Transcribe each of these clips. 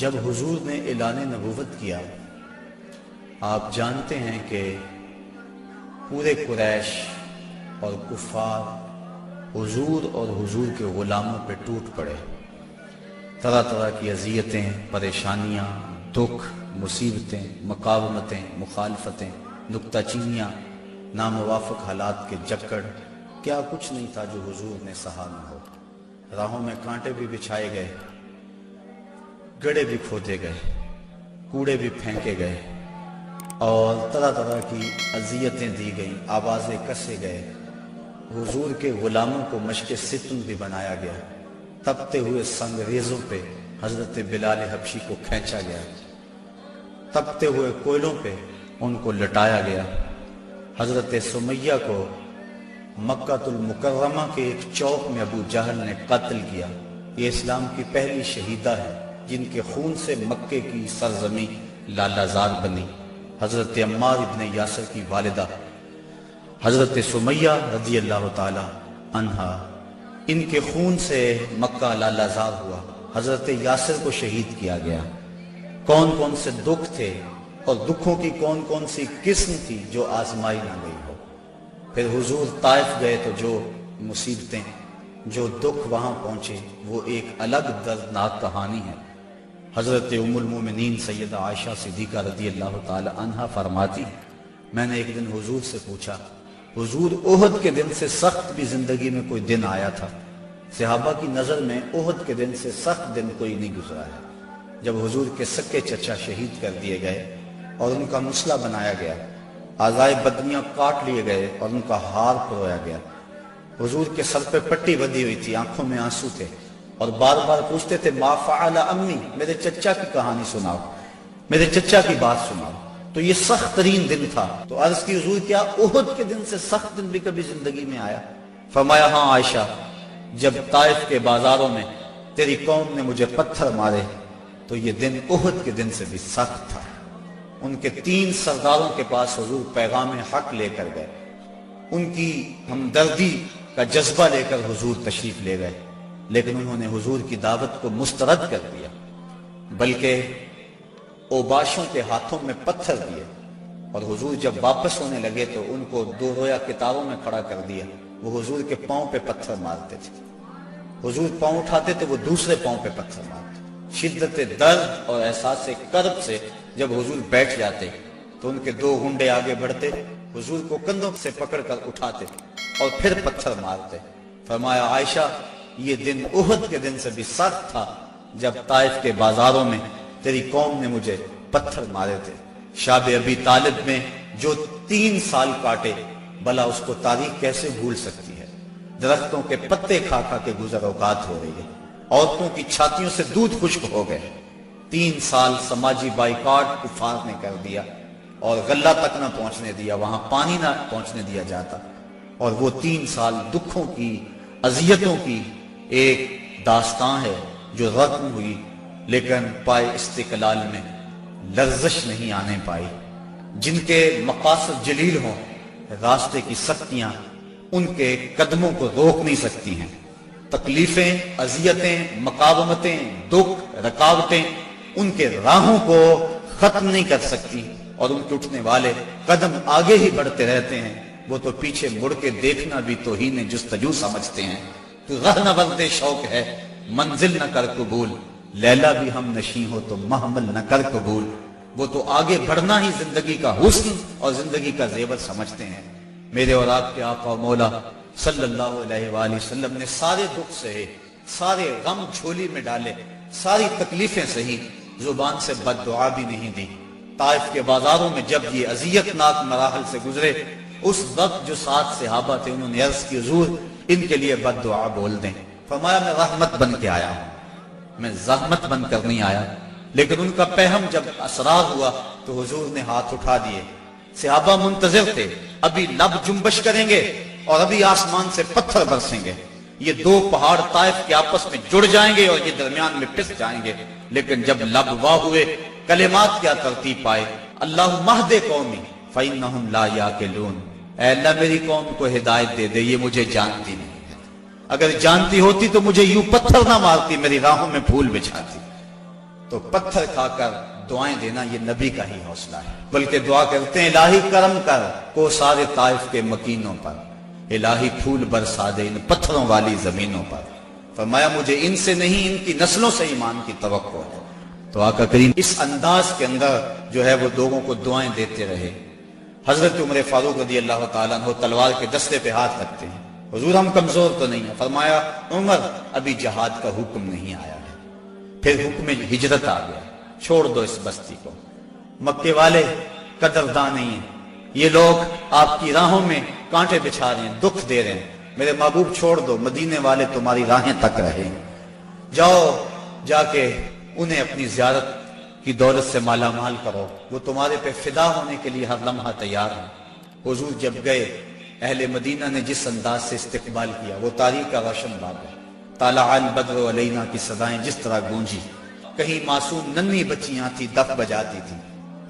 جب حضور نے اعلان نبوت کیا، آپ جانتے ہیں کہ پورے قریش اور کفار حضور اور حضور کے غلاموں پہ ٹوٹ پڑے۔ طرح طرح کی اذیتیں، پریشانیاں، دکھ، مصیبتیں، مقاومتیں، مخالفتیں، نکتہ چینیاں، ناموافق حالات کے جکڑ، کیا کچھ نہیں تھا جو حضور نے سہا نہ ہو۔ راہوں میں کانٹے بھی بچھائے گئے، گڑھے بھی کھودے گئے، کوڑے بھی پھینکے گئے، اور طرح طرح کی اذیتیں دی گئیں، آوازیں کسے گئے۔ حضور کے غلاموں کو مشق ستم بھی بنایا گیا۔ تپتے ہوئے سنگریزوں پہ حضرت بلال حبشی کو کھینچا گیا، تپتے ہوئے کوئلوں پہ ان کو لٹایا گیا۔ حضرت سمیہ کو مکہ المکرمہ کے ایک چوک میں ابو جہل نے قتل کیا۔ یہ اسلام کی پہلی شہیدہ ہے جن کے خون سے مکے کی سرزمین لالہ زار بنی۔ حضرت عمار ابن یاسر کی والدہ حضرت سمیہ رضی اللہ تعالی عنہا، ان کے خون سے مکہ لالہ زار ہوا۔ حضرت یاسر کو شہید کیا گیا۔ کون کون سے دکھ تھے اور دکھوں کی کون کون سی قسم تھی جو آزمائی نہ گئی ہو۔ پھر حضور طائف گئے تو جو مصیبتیں، جو دکھ وہاں پہنچے، وہ ایک الگ دردناک کہانی ہے۔ حضرت ام المومنین سیدہ عائشہ صدیقہ رضی اللہ تعالی عنہا فرماتی ہیں، میں نے ایک دن حضور سے پوچھا، حضور احد کے دن سے سخت بھی زندگی میں کوئی دن آیا تھا؟ صحابہ کی نظر میں احد کے دن سے سخت دن کوئی نہیں گزرا ہے۔ جب حضور کے سکے چچا شہید کر دیے گئے اور ان کا مسلح بنایا گیا، اعضائے بدنیاں کاٹ لیے گئے اور ان کا ہار پرویا گیا، حضور کے سر پہ پٹی بندھی ہوئی تھی، آنکھوں میں آنسو تھے، اور بار بار پوچھتے تھے ما فعل امی، میرے چچا کی کہانی سناؤ، میرے چچا کی بات سناؤ۔ تو یہ سخت ترین دن تھا۔ تو عرض کی حضور کیا احد کے دن سے سخت دن بھی کبھی زندگی میں آیا؟ فرمایا ہاں عائشہ، جب طائف کے بازاروں میں تیری قوم نے مجھے پتھر مارے تو یہ دن احد کے دن سے بھی سخت تھا۔ ان کے 3 سرداروں کے پاس حضور پیغام حق لے کر گئے، ان کی ہمدردی کا جذبہ لے کر حضور تشریف لے گئے، لیکن انہوں نے حضور کی دعوت کو مسترد کر دیا، بلکہ اوباشوں کے ہاتھوں میں پتھر دیے، اور حضور جب واپس ہونے لگے تو ان کو 2 رویا کتاروں میں کھڑا کر دیا۔ وہ حضور کے پاؤں پہ پتھر مارتے تھے، حضور پاؤں اٹھاتے تو وہ دوسرے پاؤں پہ پتھر مارتے۔ شدت درد اور احساس کرب سے جب حضور بیٹھ جاتے تو ان کے 2 گنڈے آگے بڑھتے، حضور کو کندھوں سے پکڑ کر اٹھاتے اور پھر پتھر مارتے۔ فرمایا عائشہ، یہ دن احد کے دن سے بھی سخت تھا جب طائف کے بازاروں میں تیری قوم نے مجھے پتھر مارے تھے۔ شاب ابی طالب میں جو 3 سال کاٹے، بلا اس کو تاریخ کیسے بھول سکتی ہے؟ درختوں کے پتے کھا کھا کے گزر اوقات ہو رہی ہے، عورتوں کی چھاتیوں سے دودھ خشک ہو گئے۔ 3 سال سماجی بائیکاٹ کفار نے کر دیا، اور غلہ تک نہ پہنچنے دیا، وہاں پانی نہ پہنچنے دیا جاتا، اور وہ 3 سال دکھوں کی، اذیتوں کی ایک داستان ہے جو ختم ہوئی، لیکن پائے استقلال میں لرزش نہیں آنے پائی۔ جن کے مقاصد جلیل ہوں، راستے کی سختیاں ان کے قدموں کو روک نہیں سکتی ہیں۔ تکلیفیں، اذیتیں، مقاومتیں، دکھ، رکاوٹیں ان کے راہوں کو ختم نہیں کر سکتی، اور ان کے اٹھنے والے قدم آگے ہی بڑھتے رہتے ہیں۔ وہ تو پیچھے مڑ کے دیکھنا بھی توہین جستجو سمجھتے ہیں۔ تو راہ نہ بردے شوق ہے، منزل نہ کر قبول، لیلا بھی ہم نشیں ہو تو محمل نہ کر قبول۔ وہ تو آگے بڑھنا ہی زندگی کا حسن اور زندگی کا زیور سمجھتے ہیں۔ میرے اور آپ کے آقا و مولا صلی اللہ علیہ وآلہ وسلم نے سارے دکھ سہے، سارے غم جھولی میں ڈالے، ساری تکلیفیں سہی، زبان سے بد دعا بھی نہیں دی۔ طائف کے بازاروں میں جب یہ اذیت ناک مراحل سے گزرے، اس وقت جو 7 صحابہ تھے انہوں نے عرض کی حضور ان کے لیے بد دعا بول دیں۔ فرمایا میں رحمت بن کے آیا ہوں، میں زحمت بن کر نہیں آیا۔ لیکن ان کا پہم جب اسرار ہوا تو حضور نے ہاتھ اٹھا دیے۔ صحابہ منتظر تھے، ابھی لب جنبش کریں گے اور ابھی آسمان سے پتھر برسیں گے، یہ 2 پہاڑ طائف کے آپس میں جڑ جائیں گے اور یہ درمیان میں پس جائیں گے۔ لیکن جب لب واہ ہوئے، کلمات کیا ترتیب پائے، اللہم اہد قومی فإنہم لا یعقلون، اے اللہ میری قوم کو ہدایت دے دے، یہ مجھے جانتی نہیں ہے، اگر جانتی ہوتی تو مجھے یوں پتھر نہ مارتی، میری راہوں میں پھول بچھاتی۔ تو پتھر کھا کر دعائیں دینا یہ نبی کا ہی حوصلہ ہے، بلکہ دعا کرتے ہیں الہی کرم کر کو سارے طائف کے مکینوں پر، الہی پھول برسا دے ان پتھروں والی زمینوں پر۔ فرمایا مجھے ان سے نہیں ان کی نسلوں سے ایمان کی توقع ہے۔ تو آقا کریم اس انداز کے اندر جو ہے وہ لوگوں کو دعائیں دیتے رہے۔ حضرت عمر فاروق رضی اللہ تعالیٰ عنہ تلوار کے دستے پہ ہاتھ رکھتے ہیں، حضور ہم کمزور تو نہیں ہیں۔ فرمایا عمر ابھی جہاد کا حکم نہیں آیا ہے، پھر حکم ہجرت آ گیا، چھوڑ دو اس بستی کو، مکے والے قدردان نہیں ہیں، یہ لوگ آپ کی راہوں میں کانٹے بچھا رہے ہیں، دکھ دے رہے ہیں، میرے محبوب چھوڑ دو، مدینے والے تمہاری راہیں تک رہے، جاؤ جا کے انہیں اپنی زیارت کی دولت سے مالا مال کرو، وہ تمہارے پہ فدا ہونے کے لیے ہر لمحہ تیار ہیں۔ حضور جب گئے اہل مدینہ نے جس انداز سے استقبال کیا وہ تاریخ کا روشن باب ہے۔ طالع البدر علینا کی صدائیں جس طرح گونجی، کہیں معصوم ننھی بچیاں تھی دف بجاتی تھی،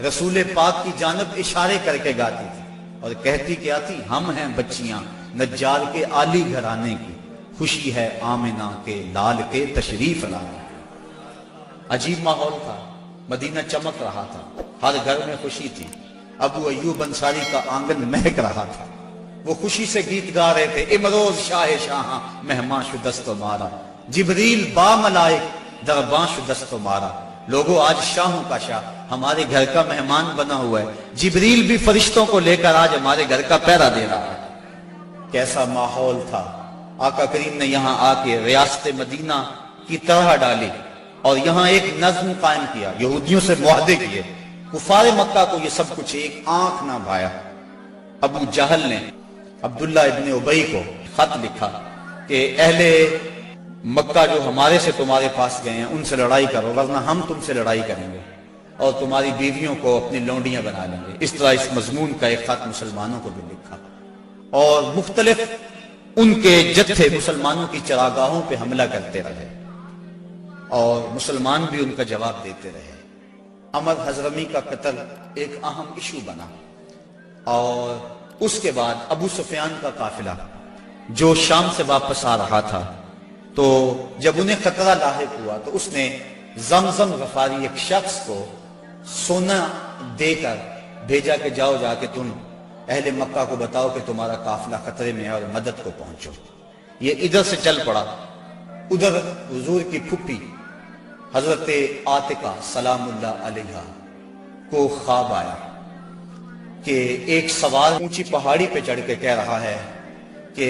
رسول پاک کی جانب اشارے کر کے گاتی تھی اور کہتی کیا تھی، ہم ہیں بچیاں نجار کے عالی گھرانے کی، خوشی ہے آمنہ کے لال کے تشریف لانے۔ عجیب ماحول تھا، مدینہ چمک رہا تھا، ہر گھر میں خوشی تھی، ابو ایوب انصاری کا آنگن مہک رہا تھا، وہ خوشی سے گیت گا رہے تھے، امروز شاہ شاہاں مہمان شدست و مارا، جبریل با ملائک درباں شدست و مارا۔ لوگوں آج شاہوں کا شاہ ہمارے گھر کا مہمان بنا ہوا ہے، جبریل بھی فرشتوں کو لے کر آج ہمارے گھر کا پہرا دے رہا ہے۔ کیسا ماحول تھا۔ آقا کریم نے یہاں آ کے ریاست مدینہ کی طرح ڈالی اور یہاں ایک نظم قائم کیا، یہودیوں سے معاہدے کیے، کفار مکہ کو یہ سب کچھ ایک آنکھ نہ بھایا۔ ابو جہل نے عبداللہ ابن ابی کو خط لکھا کہ اہل مکہ جو ہمارے سے تمہارے پاس گئے ہیں ان سے لڑائی کرو، ورنہ ہم تم سے لڑائی کریں گے اور تمہاری بیویوں کو اپنی لونڈیاں بنا لیں گے۔ اس طرح اس مضمون کا ایک خط مسلمانوں کو بھی لکھا اور مختلف ان کے جتھے مسلمانوں کی چراگاہوں پہ حملہ کرتے رہے اور مسلمان بھی ان کا جواب دیتے رہے۔ عمر حضرمی کا قتل ایک اہم ایشو بنا اور اس کے بعد ابو سفیان کا قافلہ جو شام سے واپس آ رہا تھا، تو جب انہیں خطرہ لاحق ہوا تو اس نے زمزم غفاری ایک شخص کو سونا دے کر بھیجا کہ جاؤ جا کے تم اہل مکہ کو بتاؤ کہ تمہارا قافلہ خطرے میں ہے اور مدد کو پہنچو۔ یہ ادھر سے چل پڑا، ادھر حضور کی پھپھی حضرت عاتقہ سلام اللہ علیہا کو خواب آیا کہ ایک سوار اونچی پہاڑی پہ چڑھ کے کہہ رہا ہے کہ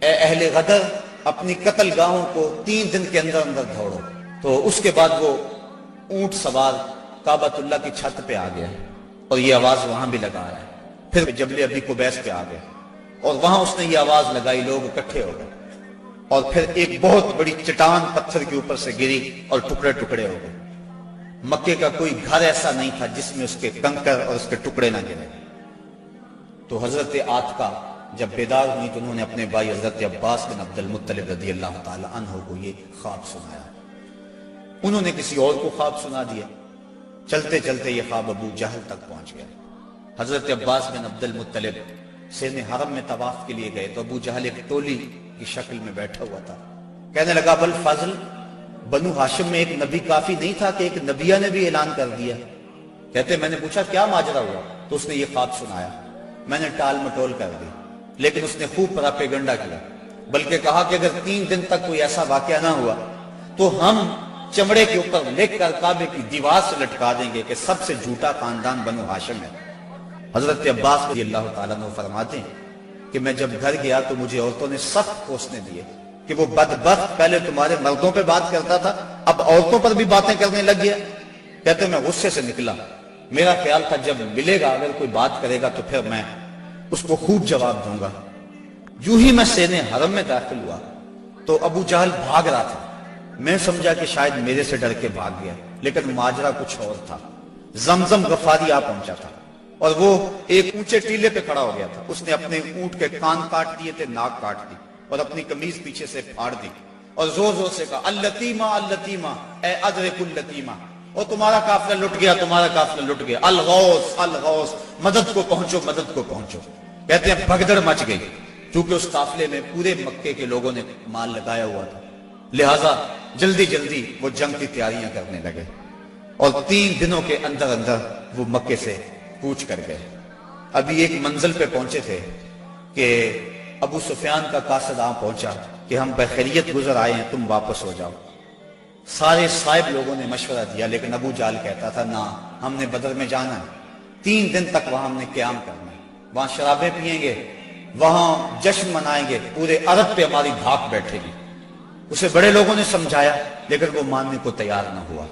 اے اہل غدر اپنی قتل گاہوں کو 3 دن کے اندر اندر دھوڑو۔ تو اس کے بعد وہ اونٹ سوار کعبۃ اللہ کی چھت پہ آ گیا اور یہ آواز وہاں بھی لگا رہا ہے، پھر جبل ابی قبیس پہ آ گیا اور وہاں اس نے یہ آواز لگائی، لوگ اکٹھے ہو گئے اور پھر ایک بہت بڑی چٹان پتھر کے اوپر سے گری اور ٹکڑے ٹکڑے ہو گئے۔ مکے کا کوئی گھر ایسا نہیں تھا جس میں اس کے کنکر اور اس کے ٹکڑے نہ گرے۔ تو حضرت عاتقہ جب بیدار ہوئی تو انہوں نے اپنے بھائی حضرت عباس بن عبد المطلب رضی اللہ تعالی عنہ کو یہ خواب سنایا، انہوں نے کسی اور کو خواب سنا دیا، چلتے چلتے یہ خواب ابو جہل تک پہنچ گیا۔ حضرت عباس بن عبد المطلب سین حرم میں طواف کے لیے گئے تو ابو جہل ایک ٹولی کی شکل میں بیٹھا ہوا تھا، کہنے لگا بل فضل بنو ہاشم میں ایک نبی کافی نہیں تھا کہ ایک نبیہ نے بھی اعلان کر دیا؟ کہتے میں نے پوچھا کیا ماجرا ہوا؟ تو اس نے یہ خواب سنایا، میں نے ٹال مٹول کر دی، لیکن اس نے خوب پراپیگنڈا کیا، بلکہ کہا کہ اگر 3 دن تک کوئی ایسا واقعہ نہ ہوا تو ہم چمڑے کے اوپر لکھ کر کعبے کی دیوار سے لٹکا دیں گے کہ سب سے جھوٹا خاندان بنو ہاشم ہے۔ حضرت عباس رضی اللہ تعالیٰ عنہ فرماتے ہیں کہ میں جب گھر گیا تو مجھے عورتوں نے سخت کوسنے دیے کہ وہ بدبخت پہلے تمہارے مردوں پہ بات کرتا تھا اب عورتوں پر بھی باتیں کرنے لگ گیا۔ کہتے میں غصے سے نکلا، میرا خیال تھا جب ملے گا اگر کوئی بات کرے گا تو پھر میں اس کو خوب جواب دوں گا۔ جو ہی میں سین حرم میں داخل ہوا تو ابو جہل بھاگ رہا تھا، میں سمجھا کہ شاید میرے سے ڈر کے بھاگ گیا، لیکن ماجرا کچھ اور تھا۔ زمزم غفاری آ پہنچا تھا اور وہ ایک اونچے ٹیلے پہ کھڑا ہو گیا تھا، اس نے اپنے اونٹ کے کان کاٹ دیے تھے، ناک کاٹ دی اور اپنی قمیض پیچھے سے پھاڑ دی اور زور زور سے کہا اللتیمہ اللتیمہ اے ادرک اللتیمہ، اور تمہارا قافلہ لٹ گیا، تمہارا قافلہ لٹ گیا، الغوث الغوث، مدد کو پہنچو مدد کو پہنچو۔ کہتے ہیں بھگدڑ مچ گئی، چونکہ اس قافلے میں پورے مکے کے لوگوں نے مال لگایا ہوا تھا، لہٰذا جلدی جلدی وہ جنگ کی تیاریاں کرنے لگے۔ اور 3 دنوں کے اندر اندر وہ مکے سے کوچ کر گئے۔ ابھی ایک منزل پہ پہنچے تھے کہ ابو سفیان کا قاصد پہنچا کہ ہم بخیریت گزر آئے ہیں، تم واپس ہو جاؤ۔ سارے صاحب لوگوں نے مشورہ دیا، لیکن ابو جہل کہتا تھا نہ، ہم نے بدر میں جانا ہے، 3 دن تک وہاں ہم نے قیام کرنا ہے، وہاں شرابیں پئیں گے، وہاں جشن منائیں گے، پورے عرب پہ ہماری دھاک بیٹھے گی۔ اسے بڑے لوگوں نے سمجھایا لیکن وہ ماننے کو تیار نہ ہوا۔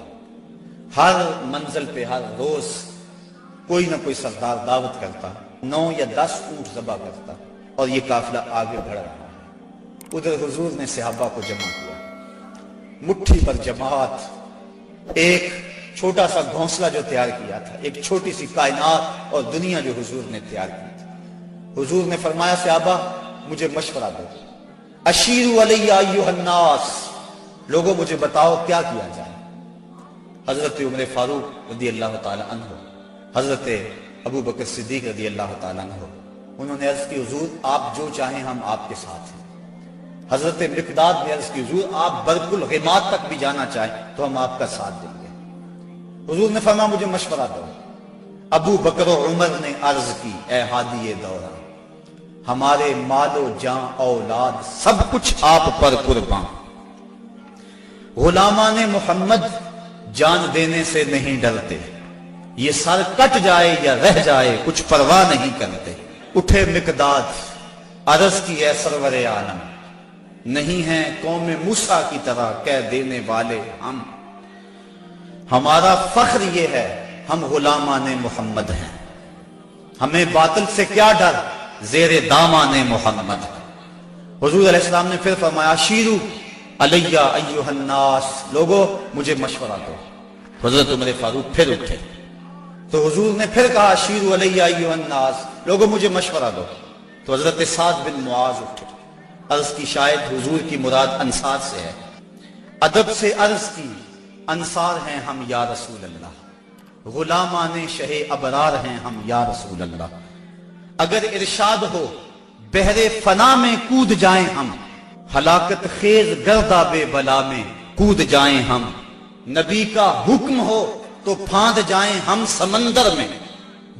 ہر منزل پہ ہر روز کوئی نہ کوئی سردار دعوت کرتا، 9 یا 10 اونٹ ذبح کرتا، اور یہ قافلہ آگے بڑھ رہا ہے۔ ادھر حضور نے صحابہ کو جمع کیا، مٹھی پر جماعت، ایک چھوٹا سا گھونسلہ جو تیار کیا تھا، ایک چھوٹی سی کائنات اور دنیا جو حضور نے تیار کی تھی۔ حضور نے فرمایا صحابہ مجھے مشورہ دو، اشیروا علی ایھا الناس، لوگوں مجھے بتاؤ کیا کیا جائے۔ حضرت عمر فاروق رضی اللہ تعالی عنہ، حضرت ابو بکر صدیق رضی اللہ تعالی عنہ، انہوں نے عرض کی حضور آپ جو چاہیں ہم آپ کے ساتھ ہیں۔ حضرت مقداد نے عرض کی حضور آپ برق الغماد تک بھی جانا چاہیں تو ہم آپ کا ساتھ دیں گے۔ حضور نے فرمایا مجھے مشورہ دو۔ ابو بکر و عمر نے عرض کی اے ہادی دورہ، ہمارے مال و جان اولاد سب کچھ آپ پر قربان، غلامان محمد جان دینے سے نہیں ڈرتے، یہ سر کٹ جائے یا رہ جائے کچھ پرواہ نہیں کرتے۔ اٹھے مقداد، عرض کی اے سرور عالم، نہیں ہیں قوم موسیٰ کی طرح کہہ دینے والے ہم، ہمارا فخر یہ ہے ہم غلامان محمد ہیں، ہمیں باطل سے کیا ڈر، زیر دامان محمد۔ حضور علیہ السلام نے پھر فرمایا شیرو علیہ ایھا الناس، لوگوں مجھے مشورہ دو۔ حضرت عمر فاروق پھر اٹھے تو حضور نے پھر کہا شیرو علیہ ایھا الناس، لوگوں مجھے مشورہ دو۔ تو حضرت سعد بن معاذ اٹھے، عرض کی شاید حضور کی مراد انصار سے ہے، ادب سے عرض کی انصار ہیں ہم یا رسول اللہ، غلامان شہ ابرار ہیں ہم یا رسول اللہ، اگر ارشاد ہو بحر فنا میں کود جائیں ہم، ہلاکت خیز گردہ بے بلا میں کود جائیں ہم، نبی کا حکم ہو تو پھاند جائیں ہم سمندر میں،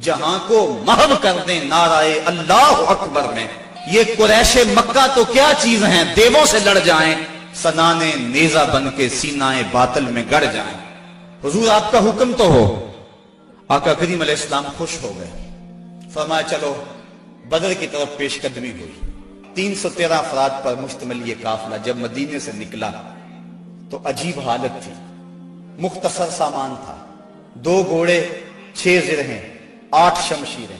جہاں کو محو کر دیں نعرہ اللہ اکبر میں، یہ قریش مکہ تو کیا چیز ہیں، دیووں سے لڑ جائیں، سنانے نیزہ بن کے سینہ باطل میں گڑ جائیں۔ حضور آپ کا حکم تو ہو۔ آقا کریم علیہ السلام خوش ہو گئے، فرمایا چلو بدر کی طرف پیش قدمی ہوئی۔ 313 افراد پر مشتمل یہ قافلہ جب مدینے سے نکلا تو عجیب حالت تھی، مختصر سامان تھا، 2 گھوڑے، 6 زرہیں، 8 شمشیریں،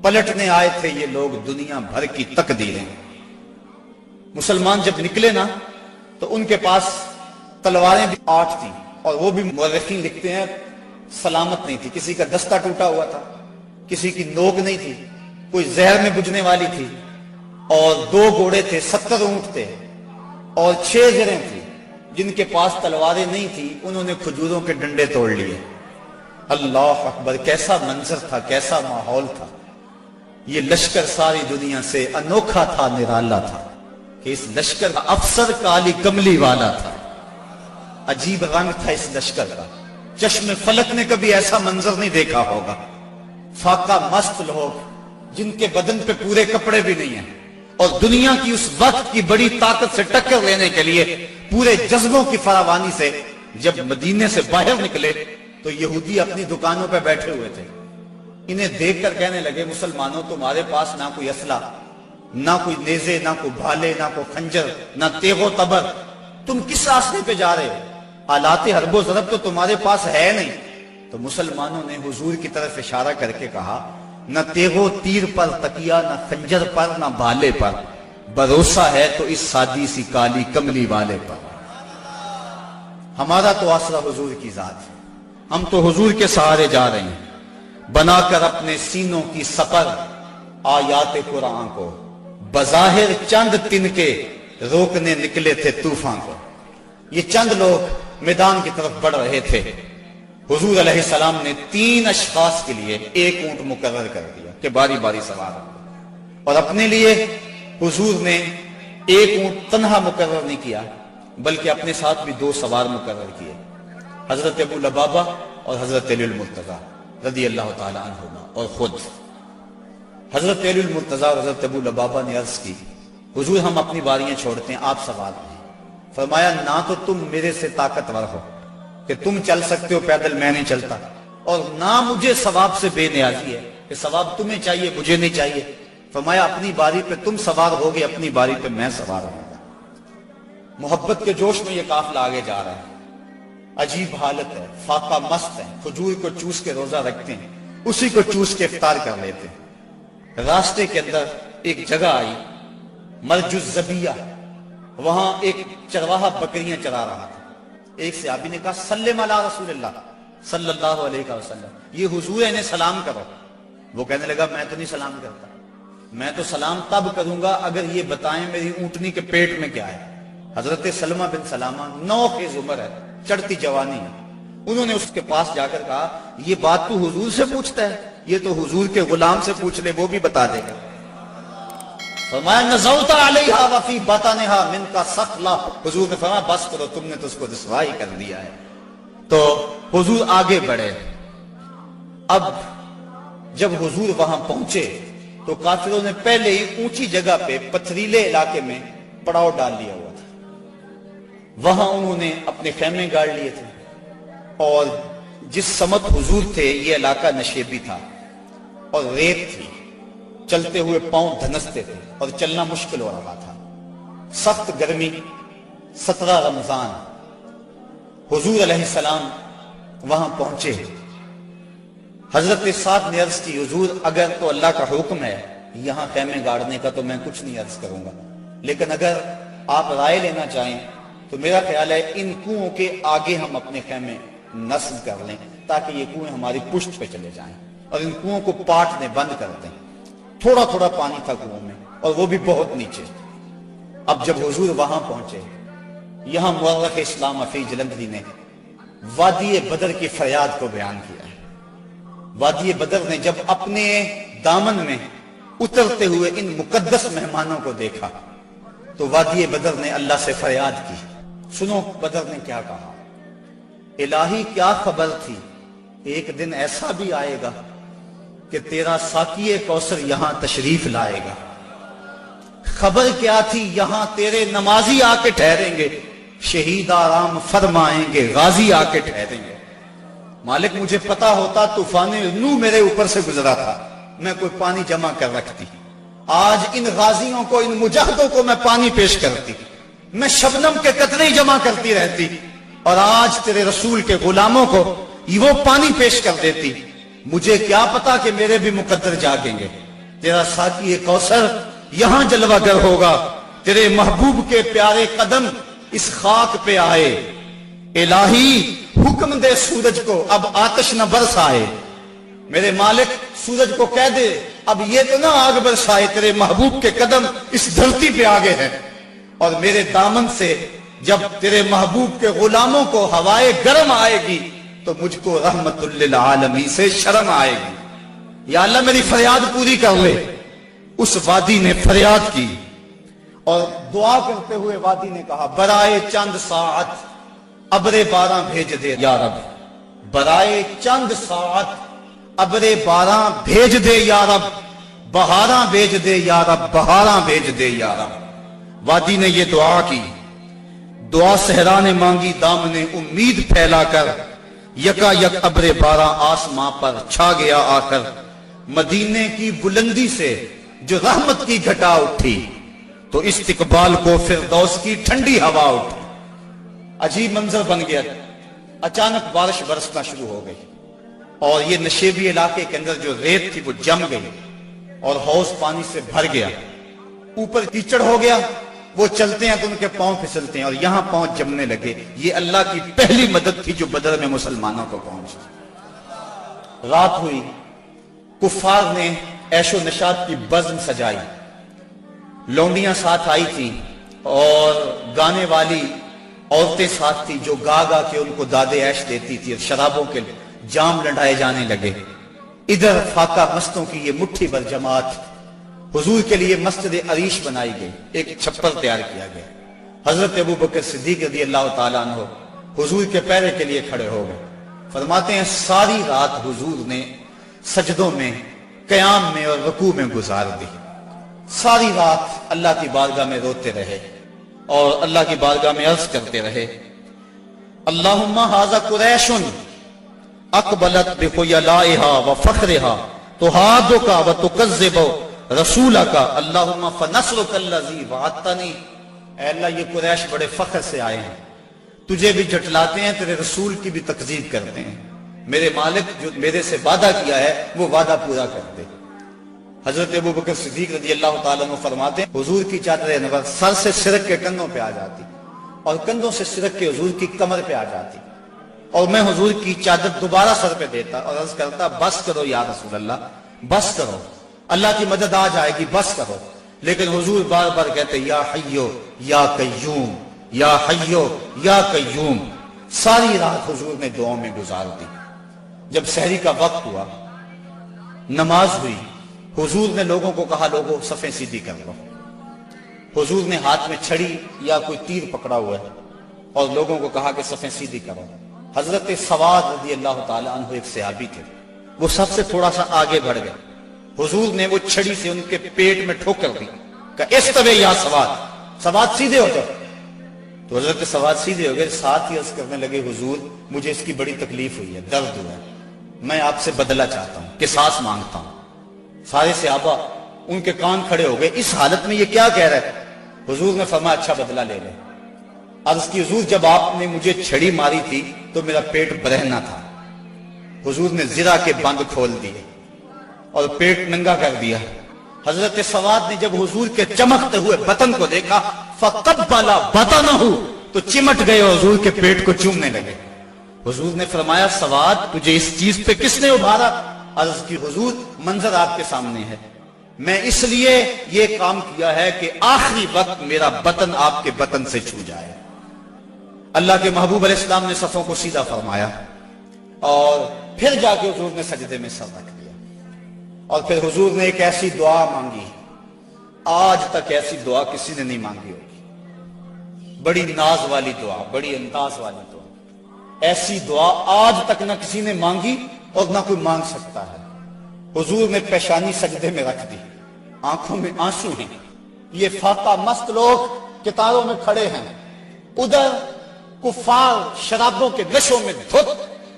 پلٹنے آئے تھے یہ لوگ دنیا بھر کی تقدیریں۔ مسلمان جب نکلے نا تو ان کے پاس تلواریں بھی 8 تھیں، اور وہ بھی مورخین لکھتے ہیں سلامت نہیں تھی، کسی کا دستہ ٹوٹا ہوا تھا، کسی کی نوک نہیں تھی، کوئی زہر میں بجھنے والی تھی، اور 2 گھوڑے تھے، 70 اونٹ تھے، اور 6 زریں تھی۔ جن کے پاس تلواریں نہیں تھی انہوں نے کھجوروں کے ڈنڈے توڑ لیے۔ اللہ اکبر، کیسا منظر تھا، کیسا ماحول تھا۔ یہ لشکر ساری دنیا سے انوکھا تھا، نرالا تھا کہ اس لشکر کا افسر کالی کملی والا تھا، عجیب رنگ تھا اس لشکر کا، چشم فلک نے کبھی ایسا منظر نہیں دیکھا ہوگا۔ فاقہ مست لوگ جن کے بدن پہ پورے کپڑے بھی نہیں ہیں، اور دنیا کی اس وقت کی بڑی طاقت سے ٹکر لینے کے لیے پورے جذبوں کی فراوانی سے جب مدینے سے باہر نکلے تو یہودی اپنی دکانوں پہ بیٹھے ہوئے تھے۔ انہیں دیکھ کر کہنے لگے مسلمانوں تمہارے پاس نہ کوئی اسلحہ، نہ کوئی نیزے، نہ کوئی بھالے، نہ کوئی خنجر، نہ تیغ و تبر، تم کس راستے پہ جا رہے ہو؟ آلات حرب و ضرب تو تمہارے پاس ہے نہیں۔ تو مسلمانوں نے حضور کی طرف اشارہ کر کے کہا نہ تیغ و تیر پر تکیہ، نہ خنجر پر، نہ بھالے پر، بھروسہ ہے تو اس سادی سی کالی کملی والے پر۔ ہمارا تو آسرا حضور کی ذات ہے، ہم تو حضور کے سہارے جا رہے ہیں، بنا کر اپنے سینوں کی سپر آیات قرآن کو، بظاہر چند تن کے روکنے نکلے تھے طوفان کو۔ یہ چند لوگ میدان کی طرف بڑھ رہے تھے، حضور علیہ السلام نے 3 اشخاص کے لیے 1 اونٹ مقرر کر دیا کہ باری باری سوار ہو، اور اپنے لیے حضور نے 1 اونٹ تنہا مقرر نہیں کیا بلکہ اپنے ساتھ بھی 2 سوار مقرر کیے، حضرت ابو لبابہ اور حضرت علی المرتضیٰ رضی اللہ تعالیٰ عنہما اور خود حضرت علی المرتضیٰ اور حضرت ابو لبابہ نے عرض کی حضور ہم اپنی باریاں چھوڑتے ہیں آپ سوال ہیں۔ فرمایا نہ تو تم میرے سے طاقتور ہو کہ تم چل سکتے ہو پیدل میں نہیں چلتا، اور نہ مجھے ثواب سے بے نیازی ہے کہ ثواب تمہیں چاہیے مجھے نہیں چاہیے۔ فرمایا اپنی باری پہ تم سوار ہوگے، اپنی باری پہ میں سوار ہوں گا۔ محبت کے جوش میں یہ قافلہ آگے جا رہا ہے، عجیب حالت ہے، فاقہ مست ہے، کھجور کو چوس کے روزہ رکھتے ہیں، اسی کو چوس کے افطار کر لیتے ہیں۔ راستے کے اندر ایک جگہ آئی مرج الزبیہ، وہاں ایک چرواہا بکریاں چرا رہا تھا۔ ایک صحابی نے کہا سلم علی رسول اللہ صلی اللہ علیہ وسلم، یہ حضور ہے انہیں سلام کرو۔ وہ کہنے لگا میں تو نہیں سلام کرتا، میں تو سلام تب کروں گا اگر یہ بتائیں میری اونٹنی کے پیٹ میں کیا ہے۔ حضرت سلمہ بن سلامہ 9 خیز عمر ہے، چڑھتی جوانی ہے، انہوں نے اس کے پاس جا کر کہا یہ بات تو حضور سے پوچھتا ہے، یہ تو حضور کے غلام سے پوچھ لے وہ بھی بتا دے گا۔ فرمایا نزوت علیہا وفی بطنہا منکا ثقلا، حضور نے فرمایا بس کرو تم نے تو اس کو رسوائی کر دیا ہے۔ تو حضور آگے بڑھے۔ اب جب حضور وہاں پہنچے تو کافروں نے پہلے ہی اونچی جگہ پہ پتھریلے علاقے میں پڑاؤ ڈال لیا ہوا تھا، وہاں انہوں نے اپنے خیمے گاڑ لیے تھے، اور جس سمت حضور تھے یہ علاقہ نشیبی تھا اور ریت تھی، چلتے ہوئے پاؤں دھنستے تھے اور چلنا مشکل ہو رہا تھا۔ سخت گرمی، 17 رمضان، حضور علیہ السلام وہاں پہنچے۔ حضرت سعد نے عرض کی حضور اگر تو اللہ کا حکم ہے یہاں خیمے گاڑنے کا تو میں کچھ نہیں عرض کروں گا، لیکن اگر آپ رائے لینا چاہیں تو میرا خیال ہے ان کنووں کے آگے ہم اپنے خیمے نصب کر لیں تاکہ یہ کنویں ہماری پشت پہ چلے جائیں، اور ان کنووں کو پاٹنے بند کر دیں۔ تھوڑا تھوڑا پانی تھا کنووں میں اور وہ بھی بہت نیچے۔ اب جب حضور وہاں پہنچے، یہاں مورخ اسلام عفی جلندری نے وادی بدر کی فریاد کو بیان کیا ہے۔ وادی بدر نے جب اپنے دامن میں اترتے ہوئے ان مقدس مہمانوں کو دیکھا تو وادی بدر نے اللہ سے فریاد کی۔ سنو بدر نے کیا کہا، الہی کیا خبر تھی، ایک دن ایسا بھی آئے گا کہ تیرا ساقی کوثر یہاں تشریف لائے گا۔ خبر کیا تھی، یہاں تیرے نمازی آ کے ٹھہریں گے، شہید آرام فرمائیں گے، غازی آ کے ٹھہریں گے۔ مالک مجھے پتا ہوتا طوفان نوح میرے اوپر سے گزرا تھا، میں کوئی پانی جمع کر رکھتی، آج ان غازیوں کو، ان مجاہدوں کو میں پانی پیش کرتی، میں شبنم کے قطرے جمع کرتی رہتی، اور آج تیرے رسول کے غلاموں کو وہ پانی پیش کر دیتی۔ مجھے کیا پتا کہ میرے بھی مقدر جاگیں گے، تیرا ساقی کوثر یہاں جلوہ گر ہوگا، تیرے محبوب کے پیارے قدم اس خاک پہ آئے۔ الہی حکم دے سورج کو اب آتش نہ برسائے، میرے مالک سورج کو کہہ دے اب یہ تو نہ آگ برسائے، تیرے محبوب کے قدم اس دھرتی پہ آگے ہیں، اور میرے دامن سے جب تیرے محبوب کے غلاموں کو ہوائے گرم آئے گی تو مجھ کو رحمت للعالمین سے شرم آئے گی۔ یا اللہ میری فریاد پوری کر لے۔ اس وادی نے فریاد کی اور دعا کرتے ہوئے وادی نے کہا برائے چند ساعت ابر باران بھیج دے یا رب، برائے چند ساعت ابر باران بھیج دے یا رب، بہاراں بھیج دے یا رب، بہاراں بھیج دے یا رب۔ وادی نے یہ دعا کی، دعا صحرا نے مانگی دامن امید پھیلا کر، یکا یک ابر باران آسماں پر چھا گیا آ کر، مدینے کی بلندی سے جو رحمت کی گھٹا اٹھی تو استقبال کو فردوس کی ٹھنڈی ہوا اٹھی۔ عجیب منظر بن گیا، اچانک بارش برسنا شروع ہو گئی اور یہ نشیبی علاقے کے اندر جو ریت تھی وہ جم گئی اور حوض پانی سے بھر گیا، اوپر کیچڑ ہو گیا، وہ چلتے ہیں تو ان کے پاؤں پھسلتے ہیں اور یہاں پاؤں جمنے لگے۔ یہ اللہ کی پہلی مدد تھی جو بدر میں مسلمانوں کو پہنچی۔ رات ہوئی، کفار نے عیش و نشاط کی بزم سجائی، لونڈیاں ساتھ آئی تھی اور گانے والی عورتیں ساتھ تھی جو گا گا کے ان کو داد عیش دیتی تھی، اور شرابوں کے جام لڑائے جانے لگے۔ ادھر فاقہ مستوں کی یہ مٹھی بھر جماعت، حضور کے لیے مسجد عریش بنائی گئی، ایک چھپر تیار کیا گیا۔ حضرت ابو بکر صدیق رضی اللہ تعالیٰ عنہ حضور کے پیرے کے لیے کھڑے ہو گئے۔ فرماتے ہیں ساری رات حضور نے سجدوں میں، قیام میں اور رکوع میں گزار دی. ساری رات اللہ کی بارگاہ میں روتے رہے اور اللہ کی بارگاہ میں عرض کرتے رہے، اللہم ھذا قریش اقبلت بخیلائھا وفخرھا تحادک وتکذب رسولک اللہم فنصرک الذی وعدتنی. اے اللہ یہ قریش بڑے فخر سے آئے ہیں، تجھے بھی جھٹلاتے ہیں، تیرے رسول کی بھی تکذیب کرتے ہیں. میرے مالک جو میرے سے وعدہ کیا ہے وہ وعدہ پورا کر دے. حضرت ابوبکر صدیق رضی اللہ تعالیٰ عنہ فرماتے ہیں حضور کی چادر انور سر سے سرک کے کندھوں پہ آ جاتی اور کندھوں سے سرک کے حضور کی کمر پہ آ جاتی، اور میں حضور کی چادر دوبارہ سر پہ دیتا اور عرض کرتا بس کرو یا رسول اللہ، بس کرو، اللہ کی مدد آ جائے گی، بس کرو. لیکن حضور بار بار کہتے یا حیو یا قیوم، یا حیو یا قیوم. ساری رات حضور نے دعاؤں میں گزار دی. جب سحری کا وقت ہوا، نماز ہوئی، حضور نے لوگوں کو کہا لوگوں صفیں سیدھی کر لو. حضور نے ہاتھ میں چھڑی یا کوئی تیر پکڑا ہوا ہے اور لوگوں کو کہا کہ صفیں سیدھی کرو. حضرت سواد رضی اللہ تعالیٰ عنہ ایک صحابی تھے، وہ سب سے تھوڑا سا آگے بڑھ گئے. حضور نے وہ چھڑی سے ان کے پیٹ میں ٹھوکر دی کہ استوی یا سواد، سواد سیدھے ہو جاؤ. تو حضرت سواد سیدھے ہو گئے، ساتھ ہی عرض کرنے لگے حضور مجھے اس کی بڑی تکلیف ہوئی ہے، درد ہوا ہے، میں آپ سے بدلہ چاہتا ہوں، قصاص مانگتا ہوں. سارے صحابہ ان کے کان کھڑے ہو گئے، اس حالت میں یہ کیا کہہ رہے ہیں؟ حضور نے فرمایا اچھا بدلہ لے لیں. عرض کی حضور جب آپ نے مجھے چھڑی ماری تھی تو میرا پیٹ برہنہ تھا. حضور نے زرہ کے بند کھول دیے اور پیٹ ننگا کر دیا. حضرت سواد نے جب حضور کے چمکتے ہوئے بطن کو دیکھا فقبل بطنہ، تو چمٹ گئے اور حضور کے پیٹ کو چومنے لگے. حضور نے فرمایا سواد تجھے اس چیز پہ کس نے ابھارا؟ عرض کی حضور منظر آپ کے سامنے ہے، میں اس لیے یہ کام کیا ہے کہ آخری وقت میرا بطن آپ کے بطن سے چھو جائے. اللہ کے محبوب علیہ السلام نے صفوں کو سیدھا فرمایا اور پھر جا کے حضور نے سجدے میں سر رکھ دیا اور پھر حضور نے ایک ایسی دعا مانگی، آج تک ایسی دعا کسی نے نہیں مانگی ہوگی. بڑی ناز والی دعا، بڑی انداز والی دعا. ایسی دعا آج تک نہ کسی نے مانگی اور نہ کوئی مانگ سکتا ہے. حضور نے پیشانی سجدے میں رکھ دی، آنکھوں میں آنسو ہیں. یہ فاقہ مست لوگ قطاروں میں کھڑے ہیں، ادھر کفار شرابوں کے نشوں میں دھت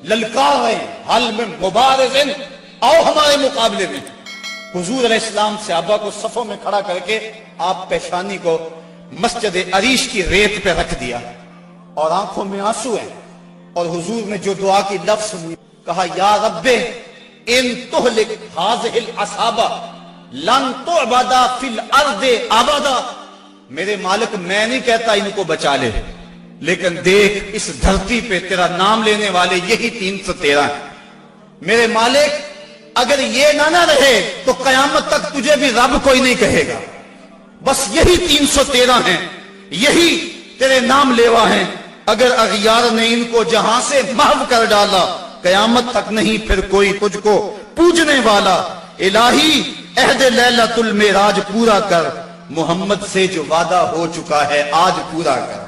للکار رہے ہیں، حل میں مبارزن، آؤ ہمارے مقابلے میں. حضور علیہ السلام صحابہ کو صفوں میں کھڑا کر کے آپ پیشانی کو مسجد عریش کی ریت پہ رکھ دیا اور آنکھوں میں آنسو ہیں. اور حضور نے جو دعا کی لفظ سنی، کہا یا رب ان تہلک ہذہ العصابہ لن تعبد فی الارض ابدا. میرے مالک میں نہیں کہتا ان کو بچا لے، لیکن دیکھ اس دھرتی پہ تیرا نام لینے والے یہی 313 ہیں. میرے مالک اگر یہ نہ رہے تو قیامت تک تجھے بھی رب کوئی نہیں کہے گا. بس یہی 313 ہیں، یہی تیرے نام لیوا ہیں. اگر اغیار نے ان کو جہاں سے محو کر ڈالا قیامت تک نہیں پھر کوئی تجھ کو پوجنے والا. الہی عہد لیلۃ المعراج پورا کر، محمد سے جو وعدہ ہو چکا ہے آج پورا کر.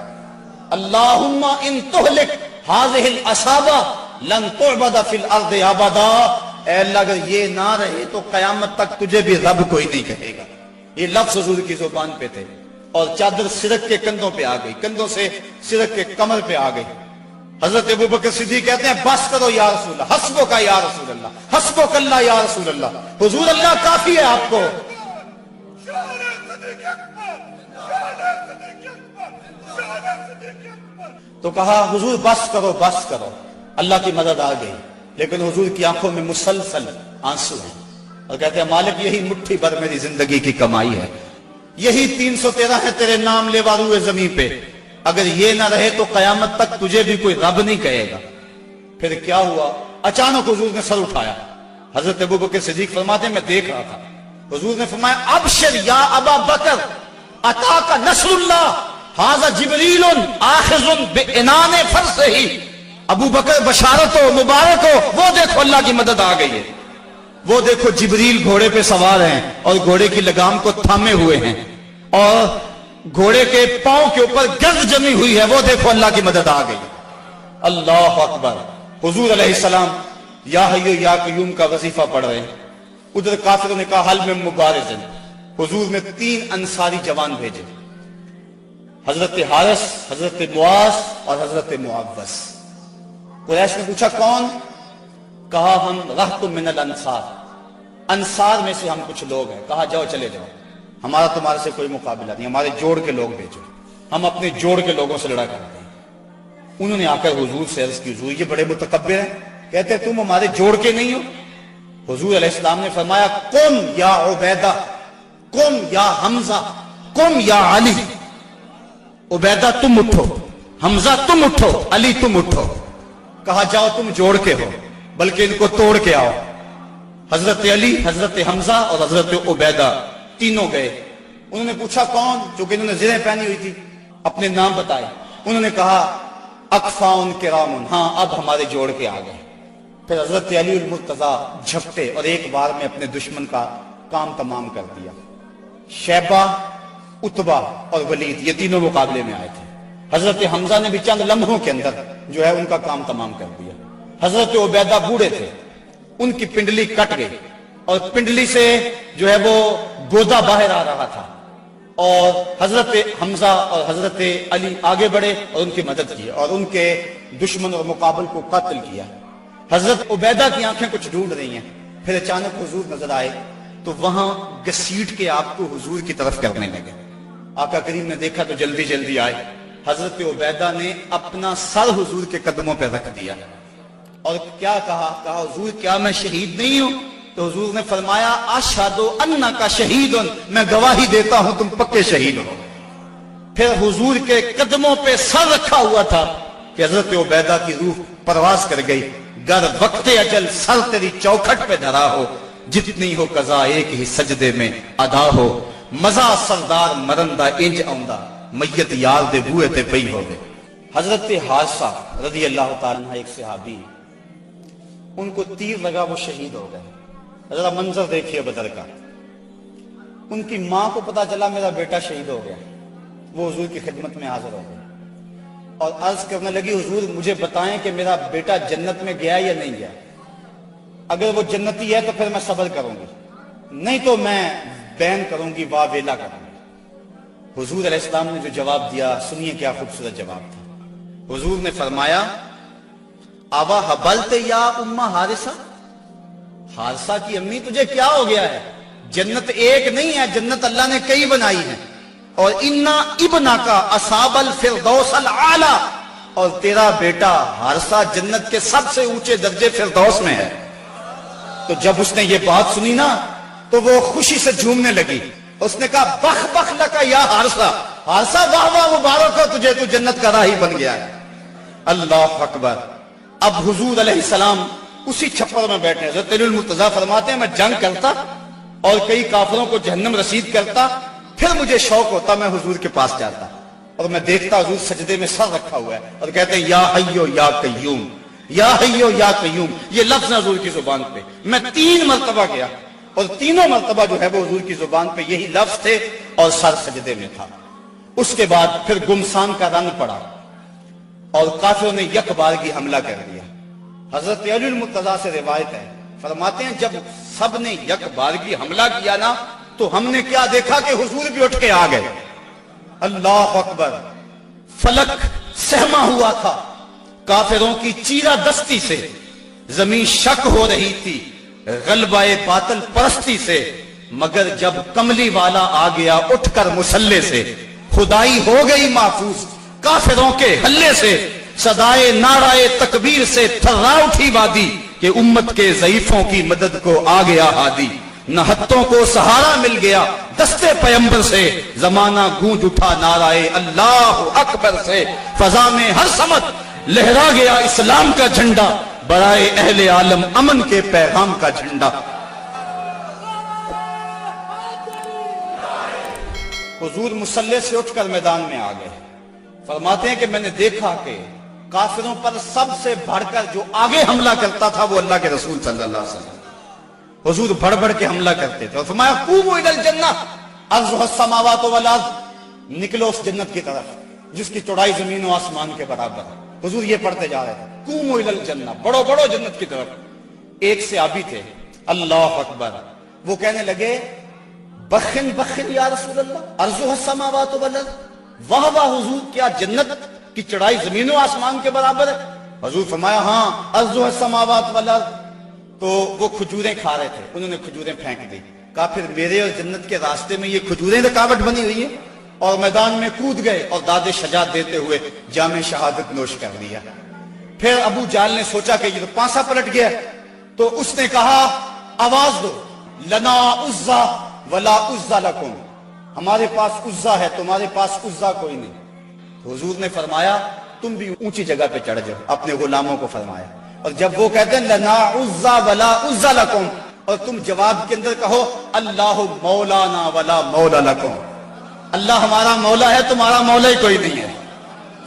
اللہم ان تہلک ہذہ العصابہ لن تعبد فی الارض ابدا. اے اللہ اگر یہ نہ رہے تو قیامت تک تجھے بھی رب کوئی نہیں کہے گا. یہ لفظ حضور کی زبان پہ تھے اور چادر سرک کے کندھوں پہ آ گئی، کندھوں سے سرک کے کمر پہ آ گئی. حضرت ابوبکر صدیق کہتے ہیں بس کرو یا رسول اللہ، حسبک یا رسول اللہ، حسبک اللہ یا رسول اللہ. حضور اللہ کافی ہے آپ کو. تو کہا حضور بس کرو بس کرو. اللہ کی مدد آ گئی، لیکن حضور کی آنکھوں میں مسلسل آنسو ہیں اور کہتے ہیں مالک یہی مٹھی بھر میری زندگی کی کمائی ہے، یہی 313 ہے تیرے نام لیوا روئے زمین پہ. اگر یہ نہ رہے تو قیامت تک تجھے بھی کوئی رب نہیں کہے گا. پھر کیا ہوا؟ اچانک حضور نے سر اٹھایا. حضرت ابوبکر صدیق فرماتے ہیں میں دیکھ رہا تھا، حضور نے فرمایا ابشر یا ابا بکر اتاک نصر اللہ ھذا جبریل آخذ بعنان فرسہ. ابو بکر بشارت ہو، مبارک ہو، وہ دیکھو اللہ کی مدد آ گئی ہے. وہ دیکھو جبریل گھوڑے پہ سوار ہیں اور گھوڑے کی لگام کو تھامے ہوئے ہیں اور گھوڑے کے پاؤں کے اوپر گرد جمی ہوئی ہے. وہ دیکھو اللہ کی مدد آ گئی. اللہ اکبر. حضور علیہ السلام یا حیو یا قیوم کا وظیفہ پڑھ رہے ہیں، ادھر کافروں نے کہا حل میں مبارزن، حضور نے 3 انصاری جوان بھیجے، حضرت حارث، حضرت معاذ اور حضرت معوذ۔ قریش نے پوچھا کون؟ کہا ہم رہط من الانصار، انصار میں سے ہم کچھ لوگ ہیں۔ کہا جاؤ چلے جاؤ، ہمارا تمہارے سے کوئی مقابلہ نہیں، ہمارے جوڑ کے لوگ بھیجو، ہم اپنے جوڑ کے لوگوں سے لڑا کرتے ہیں۔ انہوں نے آ کر حضور سے عرض کی حضور یہ بڑے متکبر ہیں، کہتے ہیں تم ہمارے جوڑ کے نہیں ہو۔ حضور علیہ السلام نے فرمایا قم یا عبیدہ، قم یا حمزہ، قم یا علی۔ عبیدہ تم اٹھو، حمزہ تم اٹھو، علی تم اٹھو۔ کہا جاؤ تم جوڑ کے ہو، بلکہ ان کو توڑ کے آؤ۔ حضرت علی، حضرت حمزہ اور حضرت عبیدہ تینوں گئے۔ انہوں نے پوچھا کون؟ چونکہ انہوں نے زرہیں پہنی ہوئی تھی، اپنے نام بتائے۔ انہوں نے کہا اکفاؤن کرامن، ہاں اب ہمارے جوڑ کے آ گئے۔ پھر حضرت علی المرتضیٰ جھپٹے اور ایک بار میں اپنے دشمن کا کام تمام کر دیا۔ شیبہ، عتبہ اور ولید یہ تینوں مقابلے میں آئے تھے۔ حضرت حمزہ نے بھی چند لمحوں کے اندر جو ہے ان کا کام تمام کر دیا۔ حضرت عبیدہ بوڑھے تھے، ان کی پنڈلی کٹ گئی اور پنڈلی سے جو ہے وہ گودا باہر آ رہا تھا، اور حضرت حمزہ اور حضرت علی آگے بڑھے اور ان کی مدد کی اور ان کے دشمن اور مقابل کو قتل کیا۔ حضرت عبیدہ کی آنکھیں کچھ ڈھونڈ رہی ہیں، پھر اچانک حضور نظر آئے تو وہاں گھسیٹ کے آپ کو حضور کی طرف کرنے لگے۔ آقا کریم نے دیکھا تو جلدی جلدی آئے۔ حضرت عبیدہ نے اپنا سر حضور کے قدموں پہ رکھ دیا اور کیا کہا؟ کہا حضور کیا میں شہید نہیں ہوں؟ تو حضور نے فرمایا اشہد انک شہید، میں گواہی دیتا ہوں تم پکے شہید ہو۔ پھر حضور کے قدموں پہ سر رکھا ہوا تھا کہ حضرت عبیدہ کی روح پرواز کر گئی۔ گر وقت اجل سر تیری چوکھٹ پہ دھرا ہو، جتنی ہو قضا ایک ہی سجدے میں ادا ہو، مزہ سردار مرندہ انج آؤندہ، میت یار دے بوئے تے پئی ہو گئے۔ حضرت حارثہ رضی اللہ تعالیٰ عنہ ایک صحابی، ان کو تیر لگا، وہ شہید ہو گئے۔ ذرا منظر دیکھیے بدر کا۔ ان کی ماں کو پتا چلا میرا بیٹا شہید ہو گیا، وہ حضور کی خدمت میں حاضر ہو گئے اور عرض کرنے لگی حضور مجھے بتائیں کہ میرا بیٹا جنت میں گیا یا نہیں گیا، اگر وہ جنتی ہے تو پھر میں صبر کروں گی، نہیں تو میں بین کروں گی، واہ ویلا کروں گی۔ حضور علیہ السلام نے جو جواب دیا سنیے کیا خوبصورت جواب تھا۔ حضور نے فرمایا آبا حبلت یا امہ حارثہ، حارثہ کی امی تجھے کیا ہو گیا ہے؟ جنت ایک نہیں ہے، جنت اللہ نے کئی بنائی ہیں، اور انا ابنا کا اصحاب الفردوس الاعلی، اور تیرا بیٹا حارثہ جنت کے سب سے اونچے درجے فردوس میں ہے۔ تو جب اس نے یہ بات سنی نا تو وہ خوشی سے جھومنے لگی، اس نے کہا بخ بخ لکا یا حارثہ، حارثہ واہ واہ مبارک ہو تجھے، تو جنت کا راہی بن گیا ہے۔ اللہ اکبر۔ اب حضور علیہ السلام اسی چھپر میں بیٹھے۔ حضرت علی المرتضیٰ فرماتے ہیں میں جنگ کرتا اور کئی کافروں کو جہنم رسید کرتا، پھر مجھے شوق ہوتا میں حضور کے پاس جاتا اور میں دیکھتا حضور سجدے میں سر رکھا ہوا ہے اور کہتے ہیں یا حیو یا قیوم، یا حیو یا قیوم، یہ لفظ ہے حضور کی زبان پہ۔ میں 3 مرتبہ گیا اور تینوں مرتبہ جو ہے وہ حضور کی زبان پہ یہی لفظ تھے اور سر سجدے میں تھا۔ اس کے بعد پھر گمسان کا رنگ پڑا اور کافروں نے یک بارگی حملہ کر دیا۔ حضرت علی المرتضیٰ سے روایت ہے، فرماتے ہیں جب سب نے یک بارگی حملہ کیا نا تو ہم نے کیا دیکھا کہ حضور بھی اٹھ کے آ گئے۔ اللہ اکبر۔ فلک سہما ہوا تھا کافروں کی چیرہ دستی سے، زمین شک ہو رہی تھی غلبہ باطل پرستی سے، مگر جب کملی والا آ گیا اٹھ کر مسلح سے، خدائی ہو گئی محفوظ کافروں کے حلے سے، صدائے نعرائے تکبیر سے تھرا اٹھی وادی، کہ امت کے ضعیفوں کی مدد کو آ گیا ہادی، نہتوں کو سہارا مل گیا دستے پیمبر سے، زمانہ گونج اٹھا نعرائے اللہ اکبر سے، فضا میں ہر سمت لہرا گیا اسلام کا جھنڈا، برائے اہل عالم امن کے پیغام کا جھنڈا۔ حضور مسلح سے اٹھ کر میدان میں آ گئے۔ فرماتے ہیں کہ میں نے دیکھا کہ کافروں پر سب سے بڑھ کر جو آگے حملہ کرتا تھا وہ اللہ کے رسول صلی اللہ علیہ وسلم۔ حضور بڑھ بڑھ کے حملہ کرتے تھے اور فرمایا قوموا الی الجنہ عرضها السماوات والارض، نکلو اس جنت کی طرف جس کی چوڑائی زمین و آسمان کے برابر ہے۔ حضور یہ پڑھتے جا رہے تھے قوموا الی الجنہ، بڑو بڑو جنت کی طرف۔ ایک صحابی تھے، اللہ اکبر، وہ کہنے لگے بخن بخن یا رسول اللہ، ارضها السماوات والارض، واہ واہ حضور، کیا جنت کی چڑھائی زمین و آسمان کے برابر ہے؟ حضور فرمایا ہاں، ارضها السماوات والارض۔ تو وہ کھجوریں کھا رہے تھے، انہوں نے کھجوریں پھینک دی، کہا پھر میرے اور جنت کے راستے میں یہ کھجوریں رکاوٹ بنی ہوئی ہیں، اور میدان میں کود گئے اور داد شجاعت دیتے ہوئے جام شہادت نوش کر لیا۔ پھر ابو جہل نے سوچا کہ یہ تو پانسا پلٹ گیا، تو اس نے کہا آواز دو، لنا عزا ولا عزا لکم، ہمارے پاس عزا ہے، تمہارے پاس عزا کوئی نہیں۔ تو حضور نے فرمایا تم بھی اونچی جگہ پہ چڑھ جاؤ، اپنے غلاموں کو فرمایا۔ اور جب وہ کہتے ہیں لنا عزا ولا عزا لکم، اور تم جواب کے اندر کہو اللہ مولانا ولا مولا لکم، اللہ ہمارا مولا ہے، تمہارا مولا ہی کوئی نہیں ہے۔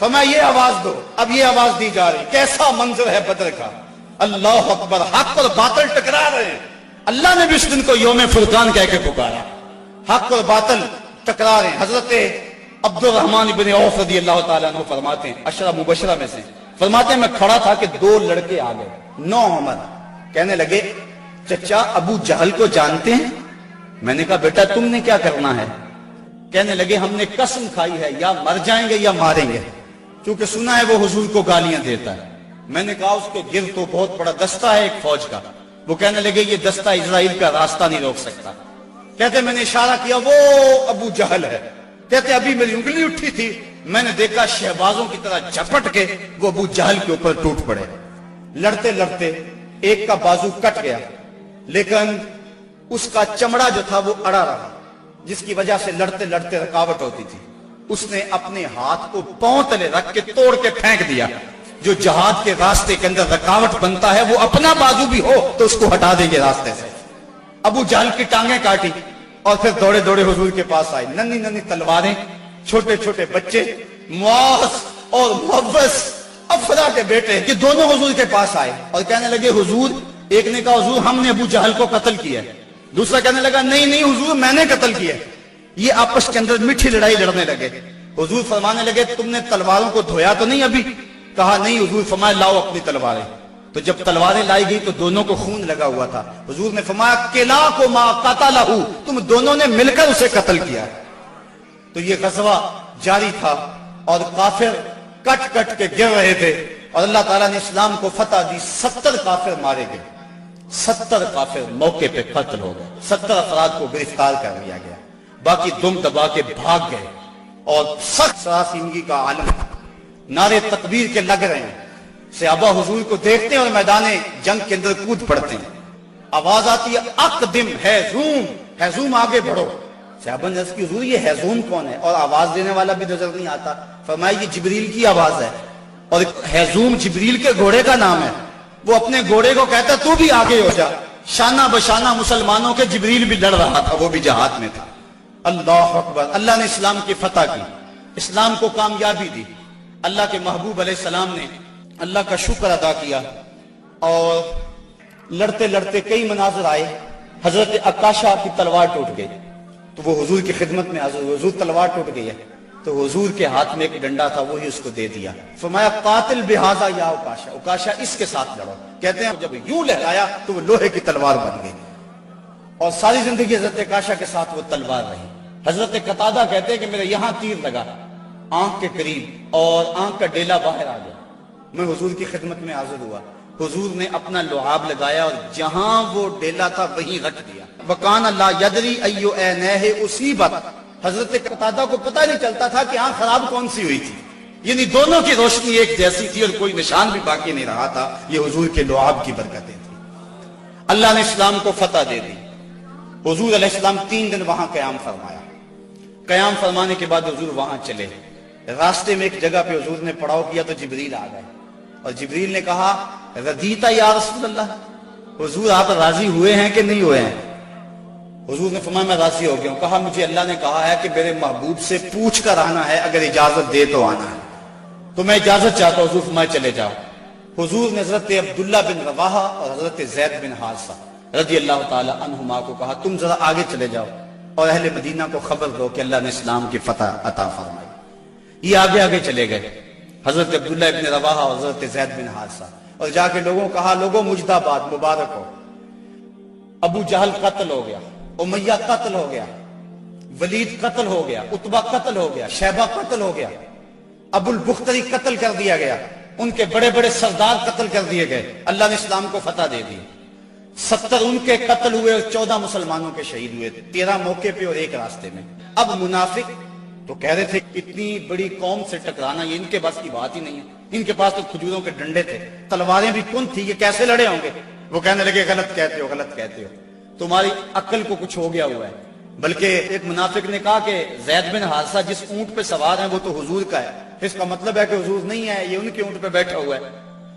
فرمایا یہ آواز دو، اب یہ آواز دی جا رہی، کیسا منظر ہے بدر کا، اللہ اکبر، حق اور باطل ٹکرا رہے ہیں۔ اللہ نے بھی اس دن کو یوم فرقان کہہ کے پکارا، حق اور باطل ٹکرا رہے ہیں۔ حضرت عبد الرحمن بن عوف رضی اللہ تعالیٰ عنہ فرماتے ہیں، عشرہ مبشرہ میں سے فرماتے ہیں میں کھڑا تھا کہ دو لڑکے آ گئے، نو عمر، کہنے لگے چچا ابو جہل کو جانتے ہیں؟ میں نے کہا بیٹا تم نے کیا کرنا ہے؟ کہنے لگے ہم نے قسم کھائی ہے یا مر جائیں گے یا ماریں گے، کیونکہ سنا ہے وہ حضور کو گالیاں دیتا ہے۔ میں نے کہا اس کے گرد تو بہت بڑا دستہ ہے ایک فوج کا۔ وہ کہنے لگے یہ دستہ اسرائیل کا راستہ نہیں روک سکتا۔ کہتے میں نے اشارہ کیا وہ ابو جہل ہے۔ کہتے ابھی میری انگلی اٹھی تھی، میں نے دیکھا شہبازوں کی طرح جھپٹ کے وہ ابو جہل کے اوپر ٹوٹ پڑے۔ لڑتے لڑتے ایک کا بازو کٹ گیا، لیکن اس کا چمڑا جو تھا وہ اڑا رہا، جس کی وجہ سے لڑتے لڑتے رکاوٹ ہوتی تھی۔ اس نے اپنے ہاتھ کو پاؤں تلے رکھ کے توڑ کے پھینک دیا۔ جو جہاد کے راستے کے اندر رکاوٹ بنتا ہے وہ اپنا بازو بھی ہو تو اس کو ہٹا دیں گے راستے سے۔ ابو جہل کی ٹانگیں کاٹی اور پھر دوڑے دوڑے حضور کے پاس آئے، ننھی ننھی تلواریں، چھوٹے چھوٹے بچے، معاذ اور محبس افرا کے بیٹے، یہ دونوں حضور کے پاس آئے اور کہنے لگے حضور، ایک نے کہا حضور ہم نے ابو جہل کو قتل کیا ہے، دوسرا کہنے لگا نہیں نہیں حضور میں نے قتل کیا ہے۔ یہ آپس کے اندر میٹھی لڑائی لڑنے لگے۔ حضور فرمانے لگے تم نے تلواروں کو دھویا تو نہیں ابھی؟ کہا نہیں حضور۔ فرمایا لاؤ اپنی تلواریں۔ تو جب تلواریں لائی گئی تو دونوں کو خون لگا ہوا تھا۔ حضور نے فرمایا کلا کو ما قتلہ، تم دونوں نے مل کر اسے قتل کیا۔ تو یہ غزوہ جاری تھا اور کافر کٹ کٹ کے گر رہے تھے اور اللہ تعالیٰ نے اسلام کو فتح دی۔ 70 کافر مارے گئے، 70 کافر موقع پہ قتل ہو گئے، 70 افراد کو گرفتار کر لیا گیا، باقی دم دبا کے بھاگ گئے۔ اور سخت سراسیمگی کا عالم، نعرے تکبیر کے لگ رہے ہیں، صحابہ حضور کو دیکھتے ہیں اور میدان جنگ کے اندر کود پڑتے ہیں۔ آواز آتی ہے اقدم ہیزوم، ہیزوم آگے بڑھو۔ صحابہ نے عرض کی حضور یہ ہیزوم کون ہے؟ اور آواز دینے والا بھی نظر نہیں آتا۔ فرمایا یہ جبریل کی آواز ہے، اور ہیزوم جبریل کے گھوڑے کا نام ہے۔ وہ اپنے گھوڑے کو کہتا تو بھی آگے ہو جا۔ شانہ بشانہ مسلمانوں کے جبریل بھی لڑ رہا تھا، وہ بھی جہاد میں تھا۔ اللہ اکبر، اللہ نے اسلام کی فتح کی، اسلام کو کامیابی دی۔ اللہ کے محبوب علیہ السلام نے اللہ کا شکر ادا کیا اور لڑتے لڑتے کئی مناظر آئے۔ حضرت عکاشہ کی تلوار ٹوٹ گئی تو وہ حضور کی خدمت میں حضور، حضور تلوار ٹوٹ گئی ہے، تو حضور کے ہاتھ میں ایک ڈنڈا تھا وہی اس کو دے دیا۔ فرمایا قاتل بہذا یا عکاشہ، عکاشہ اس کے ساتھ لڑو۔ کہتے ہیں جب یوں لہرایا تو وہ لوہے کی تلوار بن گئی اور ساری زندگی حضرت عکاشہ کے ساتھ وہ تلوار رہی۔ حضرت قتادہ کہتے ہیں کہ میرے یہاں تیر لگا آنکھ کے قریب اور آنکھ کا ڈیلا باہر آ گیا۔ میں حضور کی خدمت میں حاضر ہوا، حضور نے اپنا لعاب لگایا اور جہاں وہ ڈیلا تھا وہیں رکھ دیا۔ وکان اللہ یدری ایو عینیہ اصیبت، حضرت قتادہ کو پتہ نہیں چلتا تھا کہ آنکھ خراب کون سی ہوئی تھی، یعنی دونوں کی روشنی ایک جیسی تھی اور کوئی نشان بھی باقی نہیں رہا تھا۔ یہ حضور کے لعاب کی برکتیں تھیں۔ اللہ نے اسلام کو فتح دے دی۔ حضور علیہ السلام 3 دن وہاں قیام فرمایا۔ قیام فرمانے کے بعد حضور وہاں چلے، راستے میں ایک جگہ پہ حضور نے پڑاؤ کیا تو جبریل آ گئے اور جبریل نے کہا رضیتا یا رسول اللہ، حضور آپ راضی ہوئے ہیں کہ نہیں ہوئے ہیں؟ حضور نے فرمایا میں راضی ہو گیا ہوں۔ کہا مجھے اللہ نے کہا ہے کہ میرے محبوب سے پوچھ کر آنا ہے، اگر اجازت دے تو آنا ہے، تو میں اجازت چاہتا ہوں۔ حضور فرمایا چلے جاؤ۔ حضور نے حضرت عبداللہ بن رواحہ اور حضرت زید بن حارثہ رضی اللہ تعالی عنہما کو کہا تم ذرا آگے چلے جاؤ اور اہل مدینہ کو خبر دو کہ اللہ نے اسلام کی فتح عطا فرمائی۔ یہ آگے آگے چلے گئے۔ حضرت عبداللہ ابن رواحہ اور حضرت زید بن حارثہ، اور جا کے لوگوں کہا لوگوں مجدہ باد، مبارک ہو، ابو جہل قتل ہو گیا، امیہ قتل ہو گیا، ولید قتل ہو گیا، عتبہ قتل ہو گیا، شیبہ قتل ہو گیا، ابو البختری قتل کر دیا گیا، ان کے بڑے بڑے سردار قتل کر دیے گئے، اللہ نے اسلام کو فتح دے دی، 70 ان کے قتل ہوئے اور 14 مسلمانوں کے شہید ہوئے، 13 موقع پہ اور ایک راستے میں۔ اب منافق تو کہہ رہے تھے اتنی بڑی قوم سے ٹکرانا یہ ان کے بس کی بات ہی نہیں ہے، ان کے پاس تو کھجوروں کے ڈنڈے تھے، تلواریں بھی کن تھی، یہ کیسے لڑے ہوں گے؟ وہ کہنے لگے غلط کہتے ہو، غلط کہتے ہو، تمہاری عقل کو کچھ ہو گیا ہوا ہے۔ بلکہ ایک منافق نے کہا کہ زید بن حارثہ جس اونٹ پہ سوار ہیں وہ تو حضور کا ہے، اس کا مطلب ہے کہ حضور نہیں ہے، یہ ان کے اونٹ پہ بیٹھا ہوا ہے۔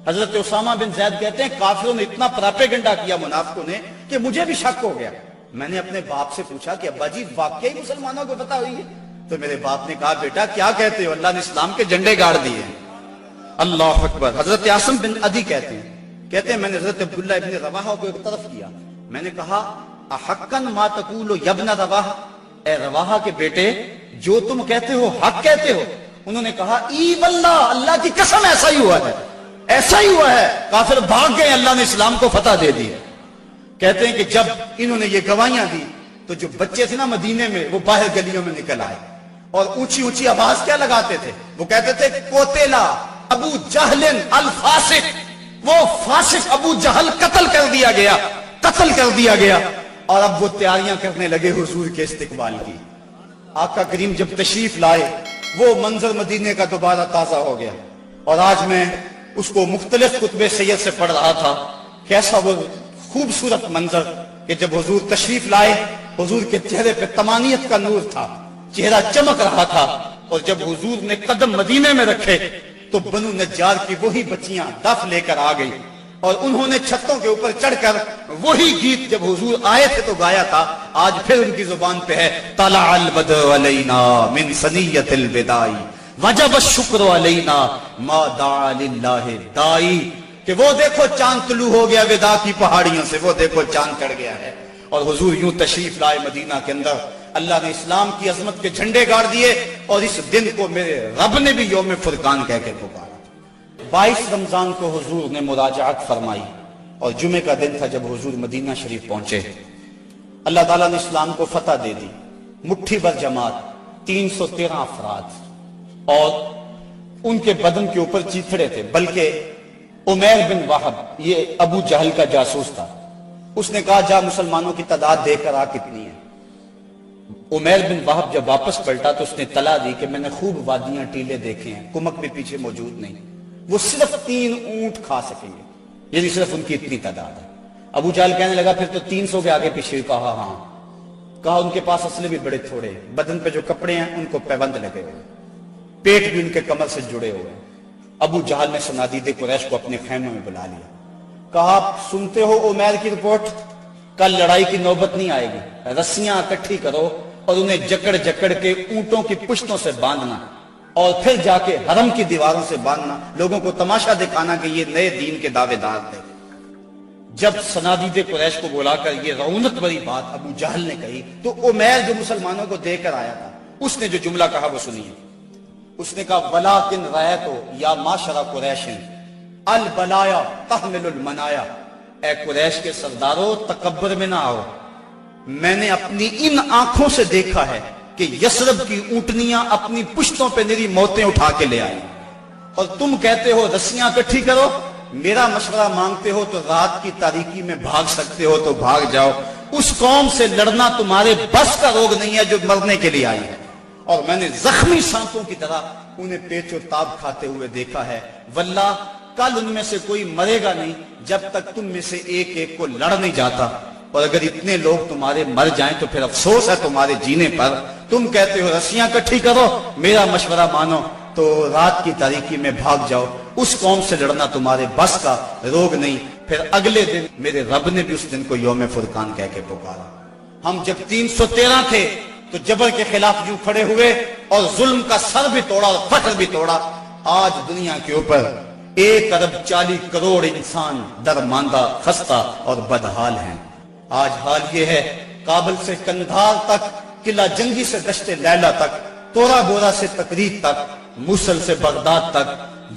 حضرت اسامہ بن زید کہتے ہیں کافروں نے اتنا پراپیگنڈا کیا منافقوں نے کہ مجھے بھی شک ہو گیا، میں نے اپنے باپ سے پوچھا کہ ابا جی واقعی مسلمانوں کو پتہ ہوئی ہے؟ تو میرے باپ نے کہا بیٹا کیا کہتے ہو، اللہ نے اسلام کے جھنڈے گاڑ دیے ہیں۔ اللہ اکبر۔ حضرت عاصم بن عدی کہتے ہیں میں نے حضرت عبداللہ ابن رواحہ کو ایک طرف کیا، میں نے کہا احقن ما تقول یا ابن رواحہ، اے رواحہ کے بیٹے جو تم کہتے ہو حق کہتے ہو؟ انہوں نے کہا ای واللہ، اللہ کی قسم ایسا ہی ہوا ہے، ایسا ہی ہوا ہے، کافر بھاگ گئے، اللہ نے اسلام کو فتح دے دی۔ کہتے ہیں کہ جب انہوں نے یہ گواہیاں دی تو جو بچے تھے نا مدینے میں وہ باہر گلیوں میں نکل آئے اور اونچی اونچی آواز کیا لگاتے تھے؟ وہ کہتے تھے قتل ابو جہل الفاسق، وہ فاسق ابو جہل قتل کر دیا گیا، قتل کر دیا گیا۔ اور اب وہ تیاریاں کرنے لگے حضور کے استقبال کی۔ آقا کریم جب تشریف لائے وہ منظر مدینے کا دوبارہ تازہ ہو گیا، اور آج میں اس کو مختلف خطبے سید سے پڑھ رہا تھا، کیسا وہ خوبصورت منظر کہ جب حضور تشریف لائے حضور کے چہرے پہ طمانیت کا نور تھا، چہرہ چمک رہا تھا، اور جب حضور نے قدم مدینے میں رکھے تو بنو نجار کی وہی بچیاں دف لے کر آ گئی، اور انہوں نے چھتوں کے اوپر چڑھ کر وہی گیت جب حضور آئے تھے تو گایا تھا، آج پھر ان کی زبان پہ ہے طلع البدر علینا من ثنیۃ الوداع وجب الشکر علینا ما دعا للہ دائی، کہ وہ دیکھو چاند طلوع ہو گیا وداع کی پہاڑیوں سے، وہ دیکھو چاند چڑھ گیا ہے۔ اور حضور یوں تشریف لائے مدینہ کے اندر، اللہ نے اسلام کی عظمت کے جھنڈے گاڑ دیے، اور اس دن کو میرے رب نے بھی یوم فرقان کہہ کے پکارا۔ 22 رمضان کو حضور نے مراجعت فرمائی، اور جمعے کا دن تھا جب حضور مدینہ شریف پہنچے۔ اللہ تعالیٰ نے اسلام کو فتح دے دی، مٹھی بھر جماعت، 313 افراد، اور ان کے بدن کے اوپر چیتھڑے تھے، بلکہ عمیر بن وہب یہ ابو جہل کا جاسوس تھا، اس نے کہا جا مسلمانوں کی تعداد دیکھ کر آ کتنی ہے۔ عمیر بن وہب جب واپس پلٹا تو اس نے طلاع دی کہ میں نے خوب وادیاں ٹیلے دیکھے ہیں، کمک بھی پیچھے موجود نہیں، وہ صرف 3 اونٹ کھا سکیں گے، یعنی صرف ان کی اتنی تعداد ہے۔ ابو جہل کہنے لگا پھر تو 300 کے آگے پیچھے، کہا ہاں، کہا ان کے پاس اسلحے بھی بڑے تھوڑے، بدن پہ جو کپڑے ہیں ان کو پیبند لگے ہوئے، پیٹ بھی ان کے کمر سے جڑے ہوئے۔ ابو جہل نے صنادید قریش کو اپنے خیمے میں بلا لیا، کہا آپ سنتے ہو عمیر کی رپورٹ، کل لڑائی کی نوبت نہیں آئے گی، رسیاں اکٹھی کرو اور انہیں جکڑ جکڑ کے اونٹوں کی پشتوں سے باندھنا، اور پھر جا کے حرم کی دیواروں سے باندھنا، لوگوں کو تماشا دکھانا کہ یہ نئے دین کے دعوے دار تھے۔ جب صنادید قریش کو بلا کر یہ رعونت بری بات ابو جہل نے کہی تو عمیر جو مسلمانوں کو دے کر آیا تھا اس نے جو جملہ کہا وہ سنیے۔ اس نے کہا وَلَٰكِنْ رَأَيْتُ يَا مَعْشَرَ قُرَيْشٍ الْبَلَايَا تَحْمِلُ الْمَنَايَا، اے قریش کے سردارو تکبر میں نہ آؤ، میں نے اپنی ان آنکھوں سے دیکھا ہے کہ یثرب کی اونٹنیاں اپنی پشتوں پہ نری موتیں اٹھا کے لے آئی، اور تم کہتے ہو رسیاں اکٹھی کرو، میرا مشورہ مانگتے ہو تو رات کی تاریکی میں بھاگ سکتے ہو تو بھاگ جاؤ، اس قوم سے لڑنا تمہارے بس کا روگ نہیں ہے جو مرنے کے لیے آئی ہے۔ اور میں نے زخمی سانپوں کی طرح انہیں پیچ و تاب کھاتے ہوئے دیکھا ہے، واللہ کل ان میں سے کوئی مرے گا نہیں جب تک تم میں سے ایک ایک کو لڑ نہیں جاتا، اور اگر اتنے لوگ تمہارے مر جائیں تو پھر افسوس ہے تمہارے جینے پر۔ تم کہتے ہو رسیاں کٹھی کرو، میرا مشورہ مانو تو رات کی تاریکی میں بھاگ جاؤ، اس قوم سے لڑنا تمہارے بس کا روگ نہیں۔ پھر اگلے دن میرے رب نے بھی اس دن کو یوم فرقان کہہ کے پکارا۔ ہم جب 313 تھے تو جبر کے خلاف یوں کھڑے ہوئے اور ظلم کا سر بھی توڑا اور فخر بھی توڑا۔ آج دنیا کے اوپر 1 ارب 40 کروڑ انسان درماندہ، خستہ اور بدحال ہیں۔ آج حال یہ ہے کابل سے کندھار تک، قلعہ جنگی سے دشت لیلہ تک، تورا بورا سے تقریب تک، موصل سے بغداد تک